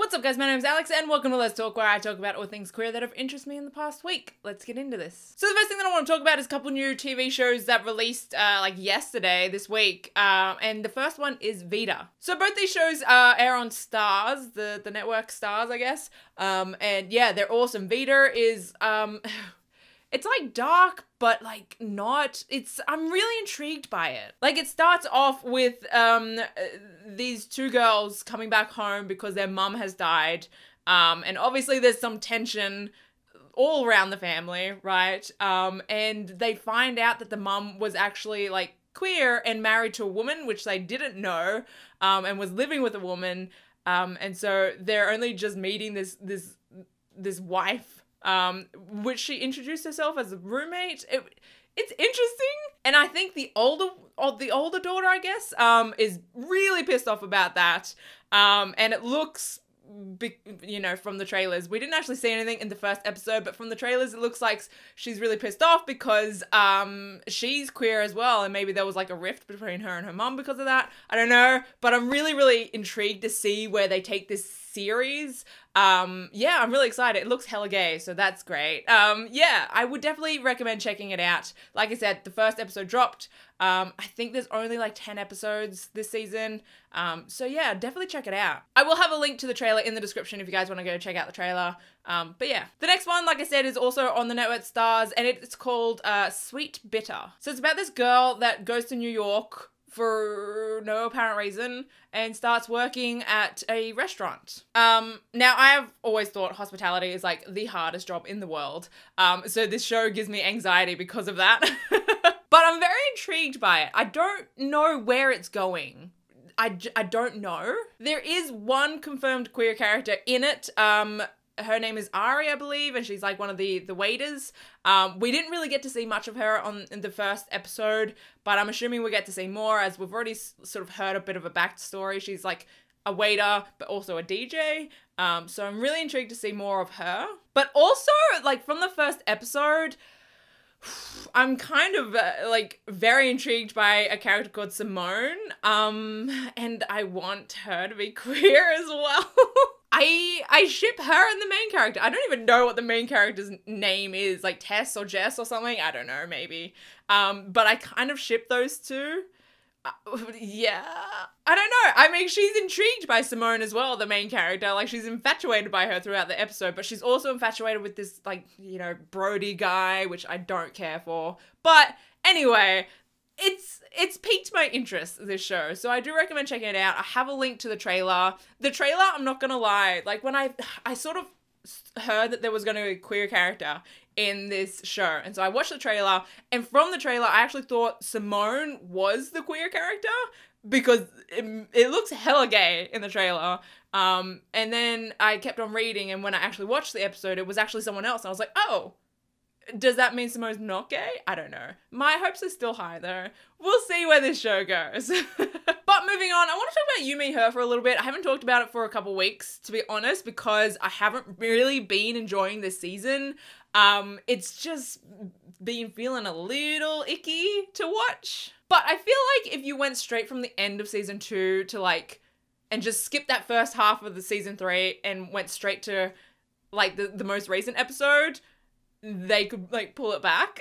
What's up guys, my name is Alex and welcome to Let's Talk, where I talk about all things queer that have interested me in the past week. Let's get into this. So the first thing that I want to talk about is a couple new TV shows that released like yesterday, this week, and the first one is Vida. So both these shows air on Stars, the network Stars, I guess, and yeah, they're awesome. Vida is, it's like dark, but like not, I'm really intrigued by it. Like it starts off with these two girls coming back home because their mum has died. And obviously there's some tension all around the family, right? And they find out that the mum was actually like queer and married to a woman, which they didn't know, and was living with a woman. And so they're only just meeting this wife, which she introduced herself as a roommate. It's interesting, and I think the older daughter, I guess, is really pissed off about that. And it looks, you know, from the trailers, we didn't actually see anything in the first episode, but from the trailers, it looks like she's really pissed off because she's queer as well, and maybe there was like a rift between her and her mum because of that. I don't know, but I'm really intrigued to see where they take this series. Yeah, I'm really excited. It looks hella gay, so that's great. Yeah, I would definitely recommend checking it out. Like I said, the first episode dropped. I think there's only like 10 episodes this season. So yeah, definitely check it out. I will have a link to the trailer in the description if you guys want to go check out the trailer. But yeah, the next one, like I said, is also on the network Stars, and it's called Sweetbitter. So it's about this girl that goes to New York for no apparent reason and starts working at a restaurant. Now I have always thought hospitality is like the hardest job in the world. So this show gives me anxiety because of that. But I'm very intrigued by it. I don't know where it's going. I don't know. There is one confirmed queer character in it. Her name is Ari, I believe, and she's like one of the waiters. We didn't really get to see much of her in the first episode, but I'm assuming we get to see more, as we've already sort of heard a bit of a backstory. She's like a waiter, but also a DJ. So I'm really intrigued to see more of her. But also, like from the first episode, I'm kind of like very intrigued by a character called Simone. And I want her to be queer as well. I ship her and the main character. I don't even know what the main character's name is, like Tess or Jess or something. I don't know, maybe. But I kind of ship those two. Yeah, I don't know. I mean, she's intrigued by Simone as well, the main character. Like, she's infatuated by her throughout the episode, but she's also infatuated with this, like, you know, Brody guy, which I don't care for. But anyway, it's piqued my interest, this show, so I do recommend checking it out. I have a link to the trailer. The trailer, I'm not gonna lie, like when I sort of heard that there was gonna be a queer character in this show, and so I watched the trailer, and from the trailer I actually thought Simone was the queer character because it looks hella gay in the trailer. And then I kept on reading, and when I actually watched the episode, it was actually someone else, and I was like, oh, does that mean Simone's not gay? I don't know. My hopes are still high though. We'll see where this show goes. But moving on, I want to talk about You, Me, Her for a little bit. I haven't talked about it for a couple weeks, to be honest, because I haven't really been enjoying this season. It's just been feeling a little icky to watch. But I feel like if you went straight from the end of season 2 to like, and just skipped that first half of the season 3 and went straight to like the most recent episode, they could like pull it back.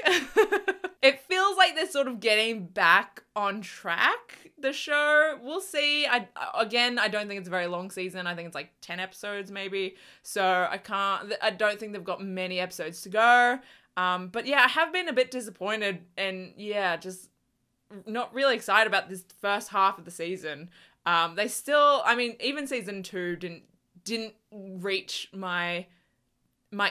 It feels like they're sort of getting back on track, the show. We'll see. I don't think it's a very long season. I think it's like 10 episodes maybe. So I don't think they've got many episodes to go. But yeah, I have been a bit disappointed, and yeah, just not really excited about this first half of the season. They still, I mean, even season 2 didn't reach my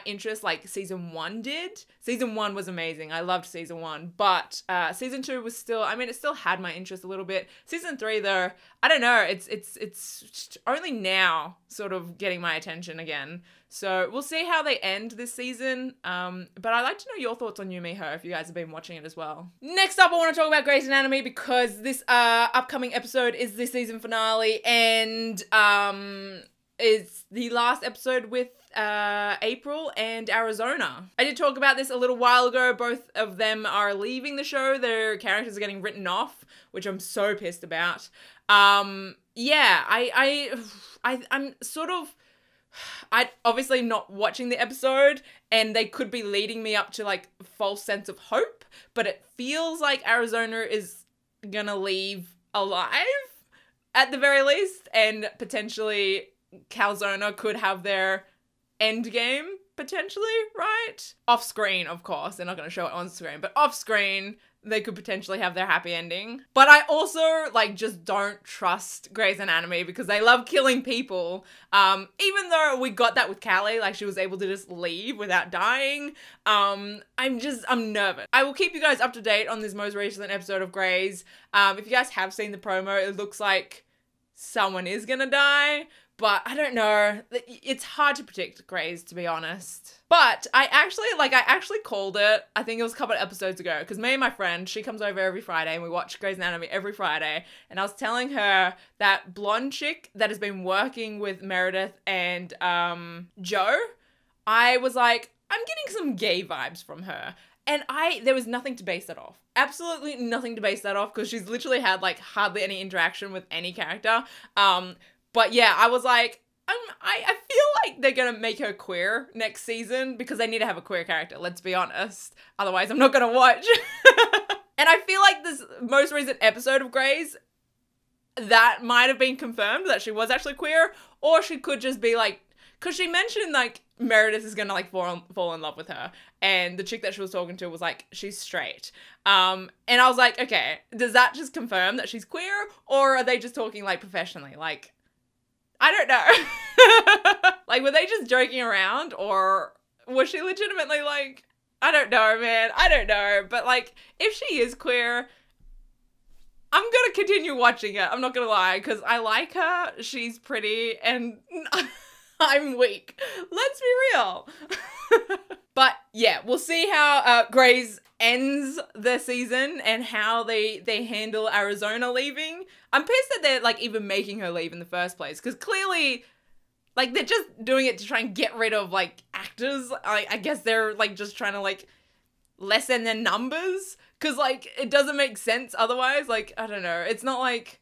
interest like season 1 did. Season 1 was amazing. I loved season 1, but season 2 was still, I mean, it still had my interest a little bit. Season 3 though, I don't know, it's only now sort of getting my attention again. So we'll see how they end this season. But I'd like to know your thoughts on You, Me, Her if you guys have been watching it as well. Next up, I want to talk about Grey's Anatomy because this upcoming episode is the season finale, and is the last episode with April and Arizona. I did talk about this a little while ago. Both of them are leaving the show. Their characters are getting written off, which I'm so pissed about. Yeah, I'm sort of I obviously not watching the episode, and they could be leading me up to like a false sense of hope, but it feels like Arizona is gonna leave alive at the very least, and potentially Calzona could have their end game potentially, right? Off screen, of course. They're not going to show it on screen, but off screen, they could potentially have their happy ending. But I also, like, just don't trust Grey's Anatomy because they love killing people. Even though we got that with Callie, like, she was able to just leave without dying. I'm nervous. I will keep you guys up to date on this most recent episode of Grey's. If you guys have seen the promo, it looks like someone is gonna die. But I don't know. It's hard to predict Grey's, to be honest. But I actually called it, I think it was a couple of episodes ago, because me and my friend, she comes over every Friday and we watch Grey's Anatomy every Friday. And I was telling her that blonde chick that has been working with Meredith and Joe, I was like, I'm getting some gay vibes from her. And there was nothing to base that off. Absolutely nothing to base that off, because she's literally had like hardly any interaction with any character. But yeah, I was like, I feel like they're going to make her queer next season because they need to have a queer character, let's be honest. Otherwise, I'm not going to watch. And I feel like this most recent episode of Grey's, that might have been confirmed that she was actually queer, or she could just be like, because she mentioned like Meredith is going to like fall in love with her. And the chick that she was talking to was like, she's straight. And I was like, okay, does that just confirm that she's queer, or are they just talking like professionally? Like, I don't know. Like, were they just joking around, or was she legitimately like, I don't know, man. I don't know. But like, if she is queer, I'm gonna continue watching it. I'm not gonna lie, because I like her. She's pretty, and I'm weak. Let's be real. But yeah, we'll see how Grey's ends the season and how they handle Arizona leaving. I'm pissed that they're like even making her leave in the first place, because clearly like they're just doing it to try and get rid of like actors. I guess they're like just trying to like lessen their numbers, because like it doesn't make sense otherwise. Like, I don't know. It's not like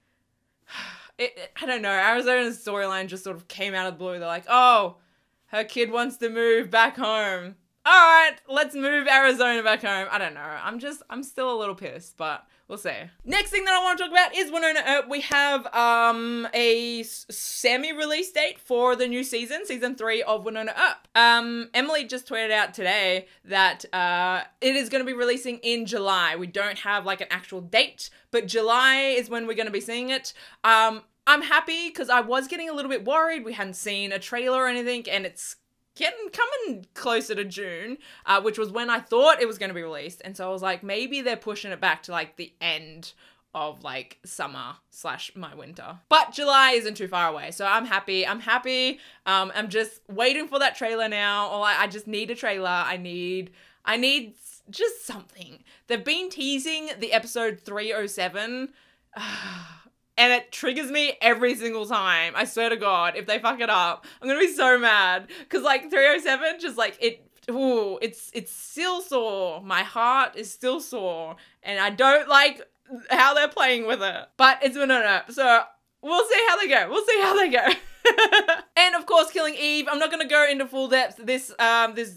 I don't know. Arizona's storyline just sort of came out of the blue. They're like, oh, her kid wants to move back home. All right, let's move Arizona back home. I don't know. I'm still a little pissed, but we'll see. Next thing that I want to talk about is Wynonna Earp. We have a semi-release date for the new season 3 of Wynonna Earp. Emily just tweeted out today that it is going to be releasing in July. We don't have like an actual date, but July is when we're going to be seeing it. I'm happy because I was getting a little bit worried. We hadn't seen a trailer or anything, and it's coming closer to June, which was when I thought it was going to be released. And so I was like, maybe they're pushing it back to like the end of like summer / my winter. But July isn't too far away, so I'm happy. I'm just waiting for that trailer now. Or I just need a trailer. I need just something. They've been teasing the episode 307. And it triggers me every single time. I swear to God, if they fuck it up, I'm gonna be so mad. Cause like 307, just like it's still sore. My heart is still sore, and I don't like how they're playing with it. But it's Wynonna, so we'll see how they go. And of course, Killing Eve. I'm not gonna go into full depth this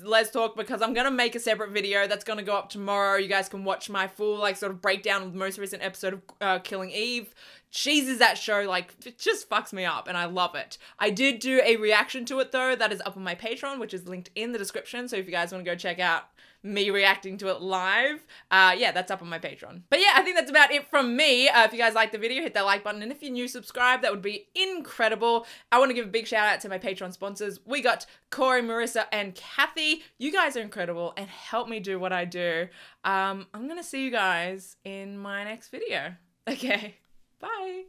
Let's Talk, because I'm gonna make a separate video that's gonna go up tomorrow. You guys can watch my full like sort of breakdown of the most recent episode of Killing Eve. Jesus, that show, like, it just fucks me up, and I love it. I did do a reaction to it, though. That is up on my Patreon, which is linked in the description, so if you guys want to go check out me reacting to it live, yeah, that's up on my Patreon. But yeah, I think that's about it from me. If you guys liked the video, hit that like button, and if you're new, subscribe. That would be incredible. I want to give a big shout out to my Patreon sponsors. We got Corey, Marissa, and Kathy. You guys are incredible and help me do what I do. I'm gonna see you guys in my next video. Okay. Bye.